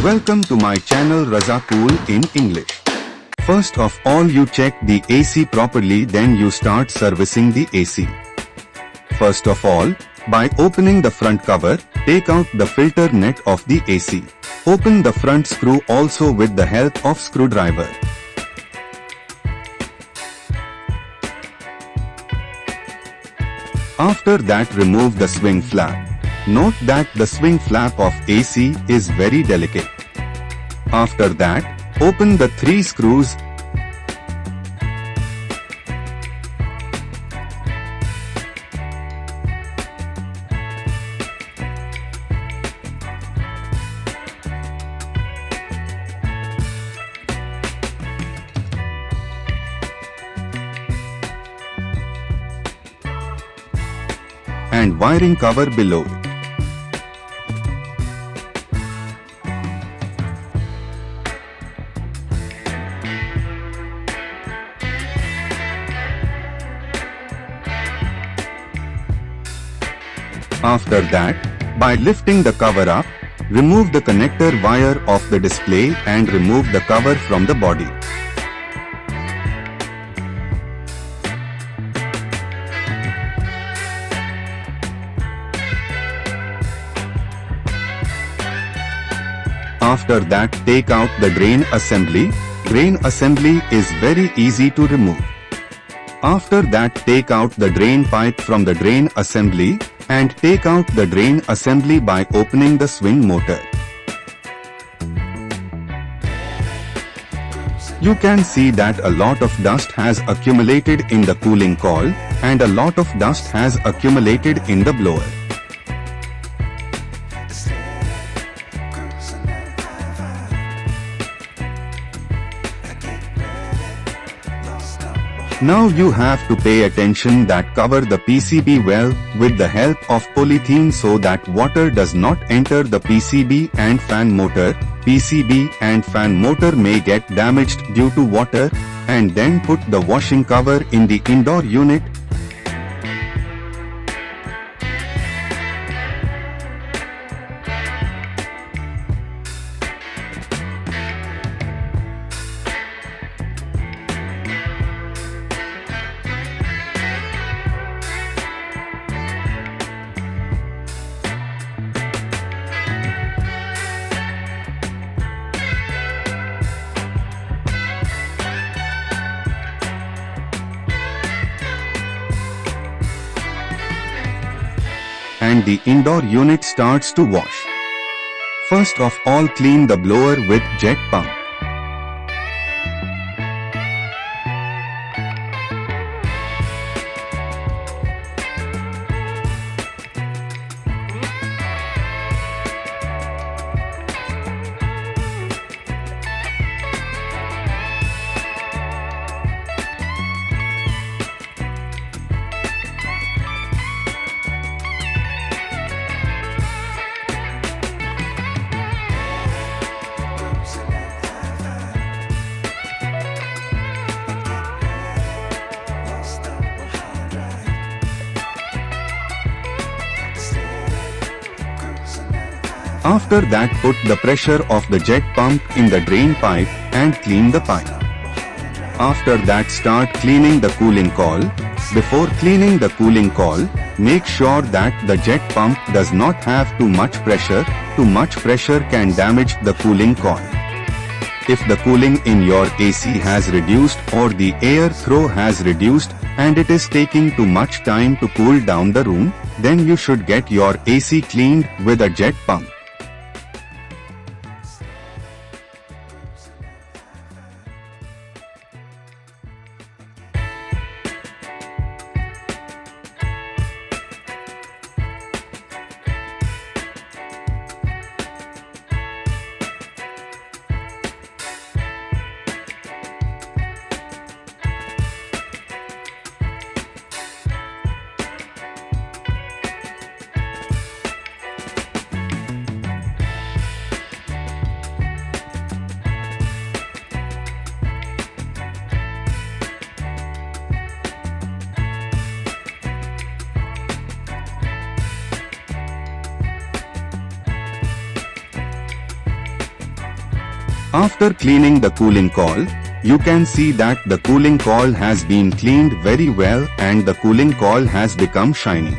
Welcome to my channel Raza Cool in English. First of all you check the AC properly, then you start servicing the AC. First of all, by opening the front cover, take out the filter net of the AC. Open the front screw also with the help of screwdriver. After that remove the swing flap. Note that the swing flap of AC is very delicate. After that, open the 3 screws. And wiring cover below it. After that, by lifting the cover up, remove the connector wire of the display and remove the cover from the body. After that, take out the drain assembly. Drain assembly is very easy to remove. After that, take out the drain pipe from the drain assembly and take out the drain assembly by opening the swing motor. You can see that a lot of dust has accumulated in the cooling coil and a lot of dust has accumulated in the blower. Now you have to pay attention that cover the PCB well with the help of polythene so that water does not enter the PCB and fan motor. PCB and fan motor may get damaged due to water, and then put the washing cover in the indoor unit. And the indoor unit starts to wash. First of all, clean the blower with jet pump. After that, put the pressure of the jet pump in the drain pipe and clean the pipe. After that, start cleaning the cooling coil. Before cleaning the cooling coil, make sure that the jet pump does not have too much pressure. Too much pressure can damage the cooling coil. If the cooling in your AC has reduced or the air flow has reduced and it is taking too much time to cool down the room, then you should get your AC cleaned with a jet pump. After cleaning the cooling coil, you can see that the cooling coil has been cleaned very well and the cooling coil has become shiny.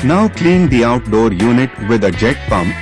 Now clean the outdoor unit with a jet pump.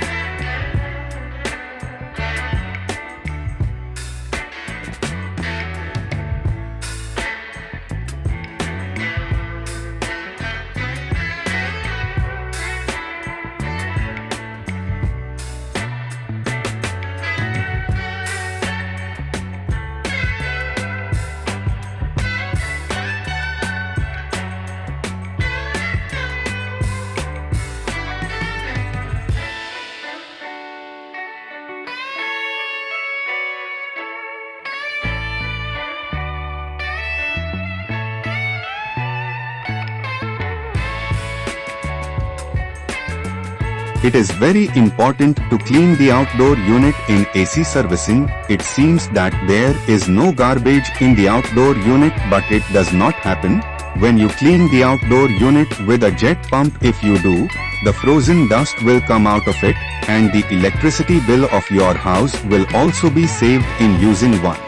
It is very important to clean the outdoor unit in AC servicing. It seems that there is no garbage in the outdoor unit, but it does not happen when you clean the outdoor unit with a jet pump. If you do, the frozen dust will come out of it, and the electricity bill of your house will also be saved in using one.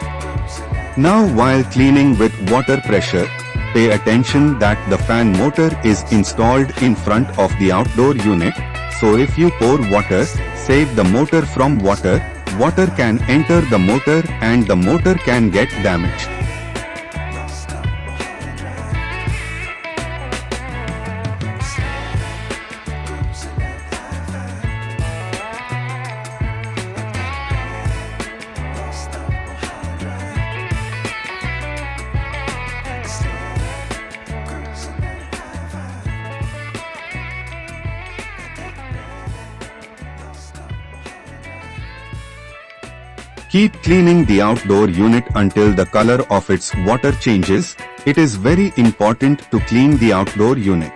Now, while cleaning with water pressure, pay attention that the fan motor is installed in front of the outdoor unit. So if you pour water, save the motor from water. Water can enter the motor and the motor can get damaged. Keep cleaning the outdoor unit until the color of its water changes. It is very important to clean the outdoor unit.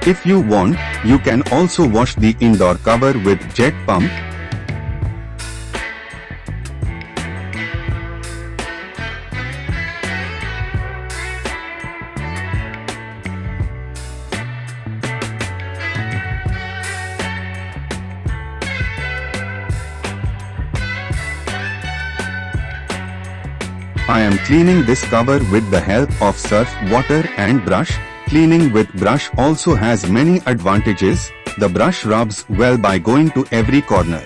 If you want, you can also wash the indoor cover with jet pump. I am cleaning this cover with the help of surf water and brush. Cleaning with brush also has many advantages. The brush rubs well by going to every corner.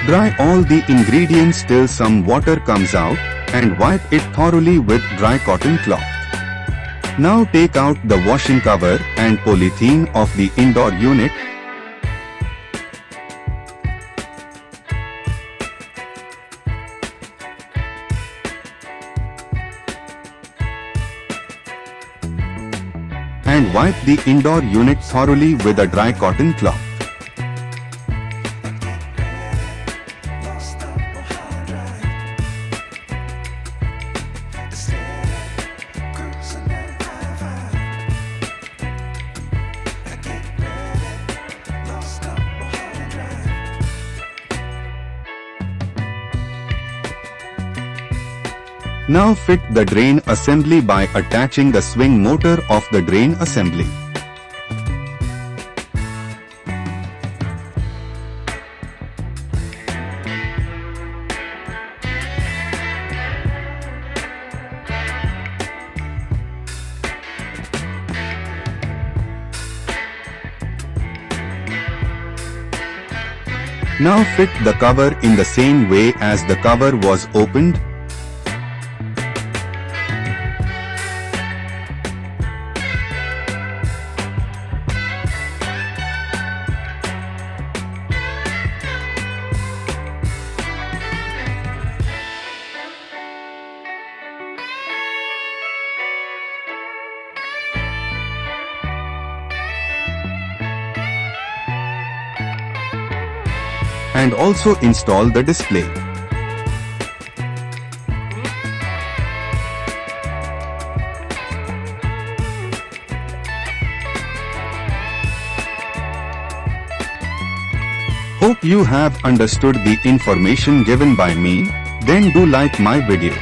Dry all the ingredients till some water comes out and wipe it thoroughly with dry cotton cloth. Now take out the washing cover and polythene of the indoor unit. And wipe the indoor unit thoroughly with a dry cotton cloth. Now fit the drain assembly by attaching the swing motor of the drain assembly. Now fit the cover in the same way as the cover was opened. And also install the display. Hope you have understood the information given by me. Then do like my video.